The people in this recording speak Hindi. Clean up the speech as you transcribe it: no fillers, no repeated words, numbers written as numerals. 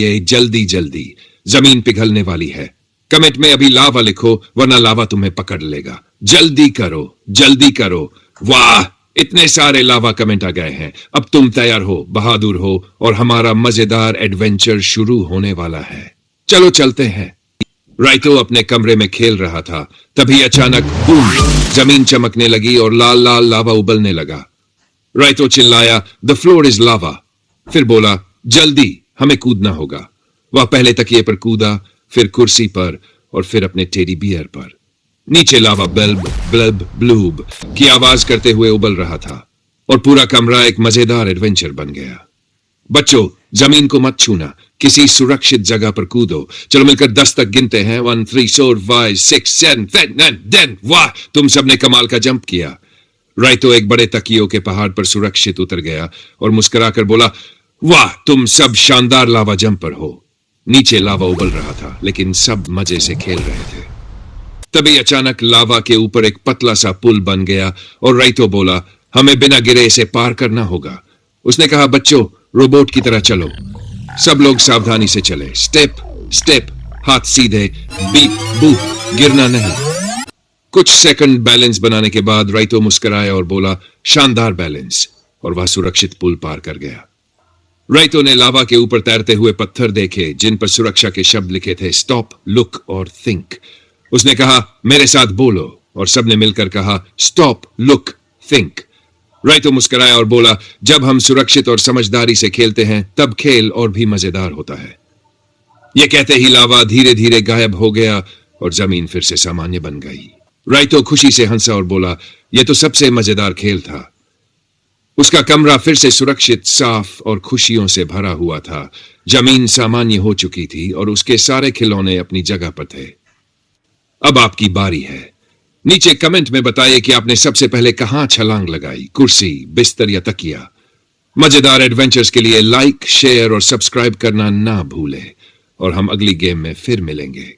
ये जल्दी जल्दी, जमीन पिघलने वाली है। कमेंट में अभी लावा लिखो वरना लावा तुम्हें पकड़ लेगा। जल्दी करो, जल्दी करो। वाह, इतने सारे लावा कमेंट आ गए हैं। अब तुम तैयार हो, बहादुर हो और हमारा मजेदार एडवेंचर शुरू होने वाला है। चलो चलते हैं। राइतो अपने कमरे में खेल रहा था, तभी अचानक बूम, जमीन चमकने लगी और लाल लाल लावा उबलने लगा। राइतो चिल्लाया, द फ्लोर इज लावा। फिर बोला, जल्दी, हमें कूदना होगा। वह पहले तकिए पर कूदा, फिर कुर्सी पर और फिर अपने टेडी बियर पर। नीचे लावा बल्ब ब्लब ब्लूब की आवाज करते हुए उबल रहा था और पूरा कमरा एक मजेदार एडवेंचर बन गया। बच्चों, जमीन को मत छूना, किसी सुरक्षित जगह पर कूदो। चलो मिलकर 10 तक गिनते हैं। 1 3 4 5 6 7 8 9 10। वाह, तुम सबने कमाल का जंप किया। राइतो एक बड़े तकियों के पहाड़ पर सुरक्षित उतर गया और मुस्कुराकर बोला, वाह, तुम सब शानदार लावा जंपर हो। नीचे लावा उबल रहा था लेकिन सब मजे से खेल रहे थे। तभी अचानक लावा के ऊपर एक पतला सा पुल बन गया और राइतो बोला, हमें बिना गिरे इसे पार करना होगा। उसने कहा, बच्चों, रोबोट की तरह चलो। सब लोग सावधानी से चले, स्टेप स्टेप, हाथ सीधे, बीप बूप, गिरना नहीं। कुछ सेकंड बैलेंस बनाने के बाद राइतो मुस्कुराया और बोला, शानदार बैलेंस, और वह सुरक्षित पुल पार कर गया। राइतो ने लावा के ऊपर तैरते हुए पत्थर देखे जिन पर सुरक्षा के शब्द लिखे थे, स्टॉप, लुक और थिंक। उसने कहा, मेरे साथ बोलो, और सबने मिलकर कहा, स्टॉप, लुक, थिंक। राइतो मुस्कुराया और बोला, जब हम सुरक्षित और समझदारी से खेलते हैं तब खेल और भी मजेदार होता है। यह कहते ही लावा धीरे धीरे गायब हो गया और जमीन फिर से सामान्य बन गई। राइतो खुशी से हंसा और बोला, यह तो सबसे मजेदार खेल था। उसका कमरा फिर से सुरक्षित, साफ और खुशियों से भरा हुआ था। जमीन सामान्य हो चुकी थी और उसके सारे खिलौने अपनी जगह पर थे। अब आपकी बारी है। नीचे कमेंट में बताइए कि आपने सबसे पहले कहां छलांग लगाई, कुर्सी, बिस्तर या तकिया। मजेदार एडवेंचर्स के लिए लाइक, शेयर और सब्सक्राइब करना ना भूलें और हम अगली गेम में फिर मिलेंगे।